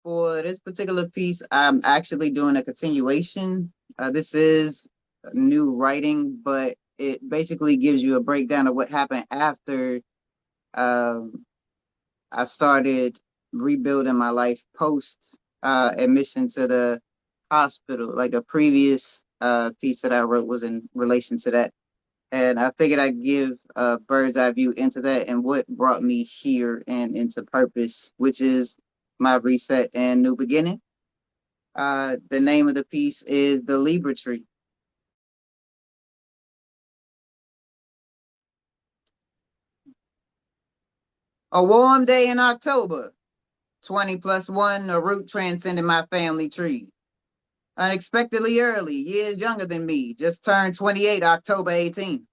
For this particular piece, I'm actually doing a continuation. This is new writing, but it basically gives you a breakdown of what happened after um, I started rebuilding my life post admission to the hospital. Like a previous piece that I wrote was in relation to that. And I figured I'd give a bird's eye view into that and what brought me here and into purpose, which is my reset and new beginning. The name of the piece is The Libra Tree. A warm day in October, 20 plus one, a root transcending my family tree. Unexpectedly early, years younger than me, just turned 28 October 18th.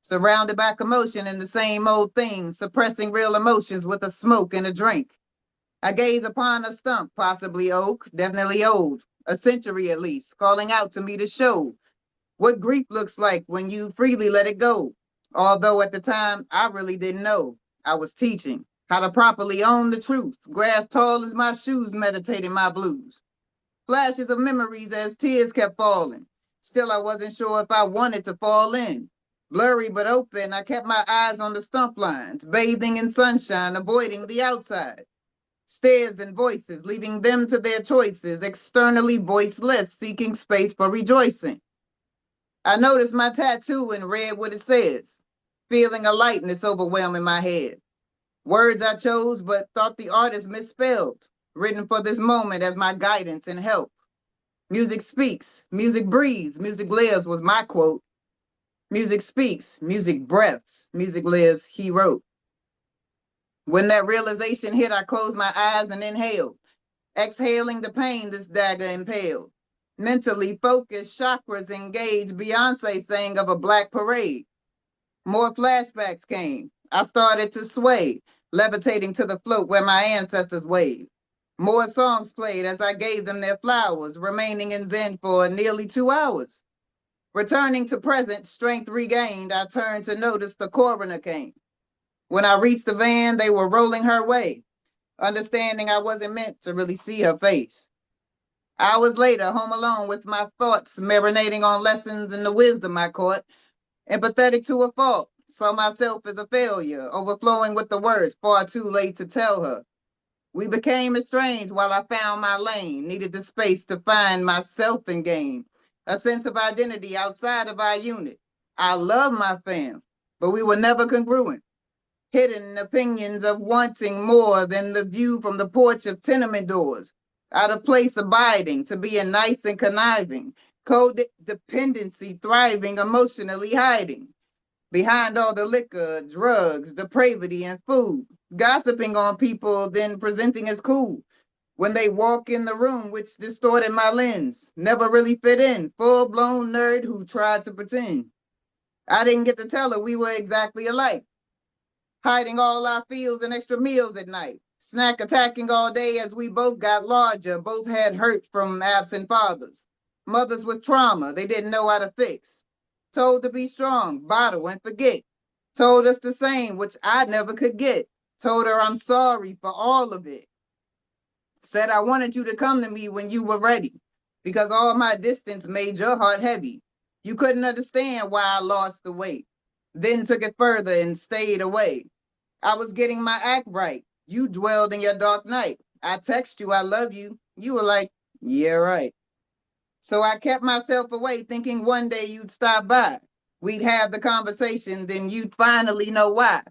Surrounded by commotion and the same old thing, suppressing real emotions with a smoke and a drink. I gaze upon a stump, possibly oak, definitely old, a century at least, calling out to me to show what grief looks like when you freely let it go. Although at the time, I really didn't know. I was teaching how to properly own the truth, grass tall as my shoes, meditating my blues. Flashes of memories as tears kept falling. Still, I wasn't sure if I wanted to fall in. Blurry but open, I kept my eyes on the stump lines, bathing in sunshine, avoiding the outside. Stares and voices, leaving them to their choices, externally voiceless, seeking space for rejoicing. I noticed my tattoo and read what it says, feeling a lightness overwhelming my head. Words I chose but thought the artist misspelled, written for this moment as my guidance and help. Music speaks, music breathes, music lives was my quote. Music speaks, music breaths, music lives, he wrote. When that realization hit, I closed my eyes and inhaled, exhaling the pain this dagger impaled. Mentally focused, chakras engaged, Beyonce sang of a black parade. More flashbacks came. I started to sway, levitating to the float where my ancestors waved. More songs played as I gave them their flowers, remaining in Zen for nearly 2 hours. Returning to present, strength regained, I turned to notice the coroner came. When I reached the van, they were rolling her way, understanding I wasn't meant to really see her face. Hours later, home alone with my thoughts marinating on lessons and the wisdom I caught, empathetic to a fault, saw myself as a failure, overflowing with the words far too late to tell her. We became estranged while I found my lane, needed the space to find myself and gain a sense of identity outside of our unit. I love my fam, but we were never congruent. Hidden opinions of wanting more than the view from the porch of tenement doors. Out of place abiding, to being nice and conniving. Codependency thriving, emotionally hiding. Behind all the liquor, drugs, depravity, and food. Gossiping on people, then presenting as cool. When they walk in the room, which distorted my lens. Never really fit in. Full blown nerd who tried to pretend. I didn't get to tell her we were exactly alike, hiding all our feels and extra meals at night. Snack attacking all day as we both got larger, both had hurt from absent fathers. Mothers with trauma they didn't know how to fix. Told to be strong, bottle and forget. Told us the same, which I never could get. Told her I'm sorry for all of it. Said I wanted you to come to me when you were ready, because all my distance made your heart heavy. You couldn't understand why I lost the weight. Then took it further and stayed away. I was getting my act right. You dwelled in your dark night. I text you, I love you. You were like, yeah, right. So I kept myself away, thinking one day you'd stop by. We'd have the conversation, then you'd finally know why.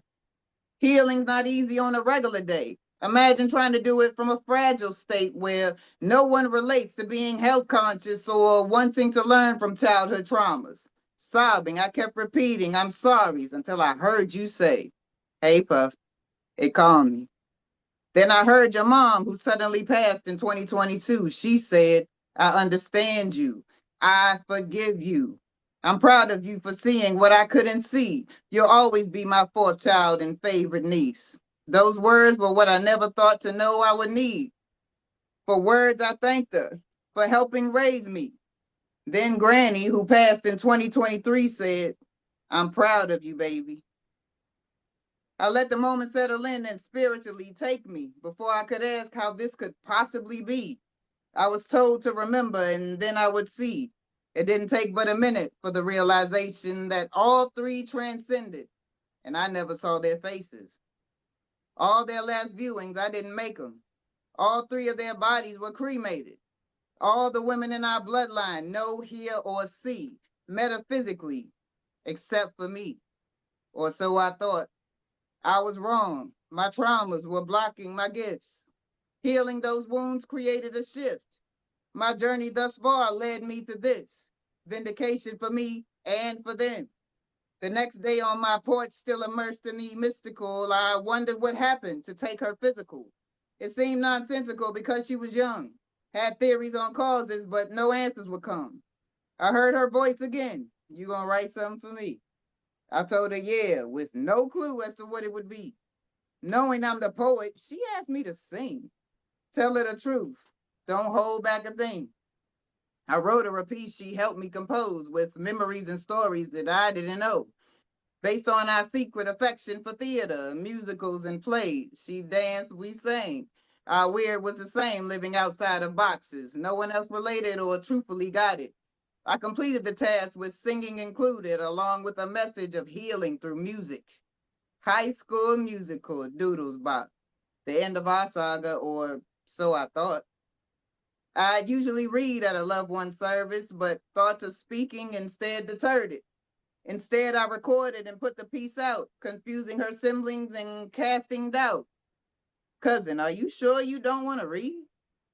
Healing's not easy on a regular day. Imagine trying to do it from a fragile state where no one relates to being health conscious or wanting to learn from childhood traumas. Sobbing, I kept repeating, I'm sorry, until I heard you say, hey, Puff. It calmed me. Then I heard your mom, who suddenly passed in 2022. She said, I understand you. I forgive you. I'm proud of you for seeing what I couldn't see. You'll always be my fourth child and favorite niece. Those words were what I never thought to know I would need. For words, I thanked her for helping raise me. Then Granny, who passed in 2023, said, I'm proud of you, baby. I let the moment settle in and spiritually take me before I could ask how this could possibly be. I was told to remember and then I would see. It didn't take but a minute for the realization that all three transcended, and I never saw their faces. All their last viewings, I didn't make them. All three of their bodies were cremated. All the women in our bloodline know, hear, or see, metaphysically, except for me. Or so I thought. I was wrong. My traumas were blocking my gifts. Healing those wounds created a shift. My journey thus far led me to this vindication for me and for them. The next day on my porch, still immersed in the mystical, I wondered what happened to take her physical. It seemed nonsensical because she was young, had theories on causes, but no answers would come. I heard her voice again. You gonna write something for me? I told her, yeah, with no clue as to what it would be. Knowing I'm the poet, she asked me to sing. Tell her the truth. Don't hold back a thing. I wrote her a piece she helped me compose with memories and stories that I didn't know. Based on our secret affection for theater, musicals, and plays, she danced, we sang. Our weird was the same, living outside of boxes. No one else related or truthfully got it. I completed the task with singing included, along with a message of healing through music. High School Musical, Doodles Bop. The end of our saga, or so I thought. I'd usually read at a loved one's service, but thoughts of speaking instead deterred it. Instead, I recorded and put the piece out, confusing her siblings and casting doubt. Cousin, are you sure you don't want to read?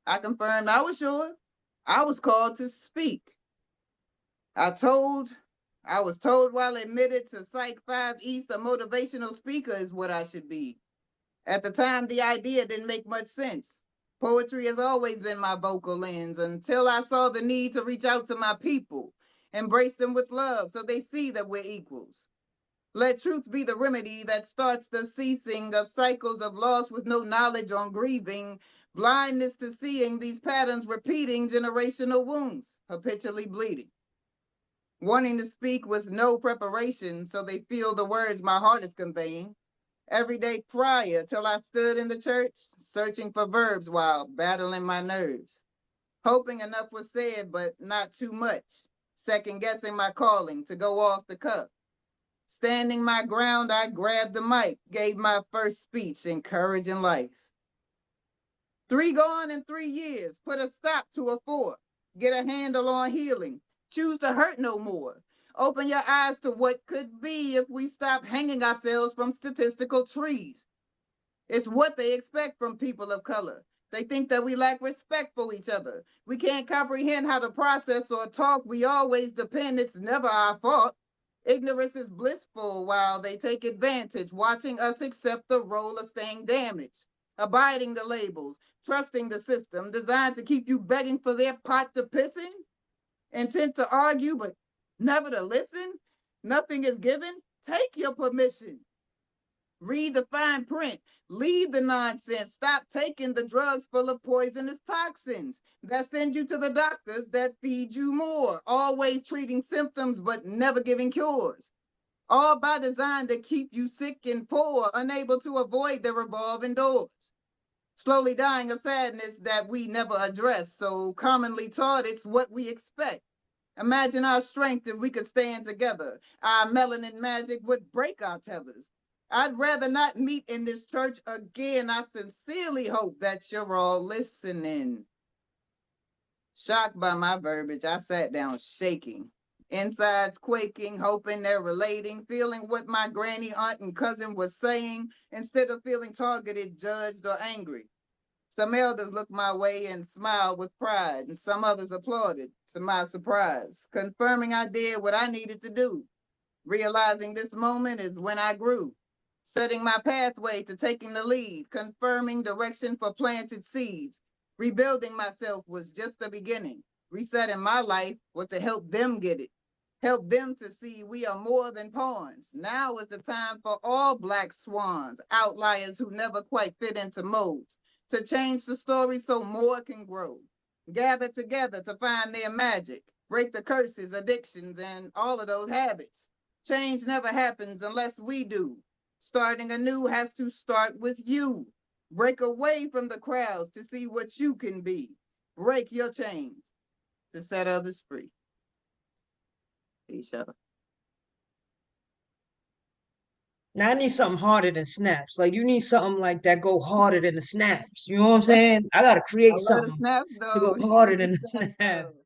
I confirmed I was sure. I was called to speak. I told, I was told while admitted to Psych 5 East, a motivational speaker is what I should be. At the time, the idea didn't make much sense. Poetry has always been my vocal lens until I saw the need to reach out to my people, embrace them with love so they see that we're equals. Let truth be the remedy that starts the ceasing of cycles of loss with no knowledge on grieving, blindness to seeing these patterns repeating generational wounds, habitually bleeding. Wanting to speak with no preparation so they feel the words my heart is conveying. Every day prior till I stood in the church, searching for verbs while battling my nerves. Hoping enough was said, but not too much. Second guessing my calling to go off the cuff. Standing my ground, I grabbed the mic, gave my first speech, encouraging life. 3 gone in 3 years, put a stop to a 4. Get a handle on healing. Choose to hurt no more. Open your eyes to what could be if we stop hanging ourselves from statistical trees. It's what they expect from people of color. They think that we lack respect for each other. We can't comprehend how to process or talk. We always depend. It's never our fault. Ignorance is blissful while they take advantage, watching us accept the role of staying damaged, abiding the labels, trusting the system designed to keep you begging for their pot to piss in, intent to argue, but never to listen. Nothing is given. Take your permission. Read the fine print. Leave the nonsense. Stop taking the drugs full of poisonous toxins that send you to the doctors that feed you more. Always treating symptoms but never giving cures. All by design to keep you sick and poor, unable to avoid the revolving doors. Slowly dying of sadness that we never address. So commonly taught, it's what we expect. Imagine our strength if we could stand together. Our melanin magic would break our tethers. I'd rather not meet in this church again. I sincerely hope that you're all listening. Shocked by my verbiage, I sat down shaking. Insides quaking, hoping they're relating, feeling what my granny, aunt, and cousin was saying instead of feeling targeted, judged, or angry. Some elders looked my way and smiled with pride, and some others applauded, to my surprise, confirming I did what I needed to do. Realizing this moment is when I grew, setting my pathway to taking the lead, confirming direction for planted seeds. Rebuilding myself was just the beginning. Resetting my life was to help them get it, help them to see we are more than pawns. Now is the time for all black swans, outliers who never quite fit into molds, to change the story so more can grow. Gather together to find their magic, break the curses, addictions, and all of those habits. Change never happens unless we do. Starting anew has to start with you. Break away from the crowds to see what you can be. Break your chains to set others free. Peace out. Now I need something harder than snaps. Like you need something like that go harder than the snaps. You know what I'm saying? I gotta I create love the something snaps to go though. Hit me harder with the than the snaps snaps. though.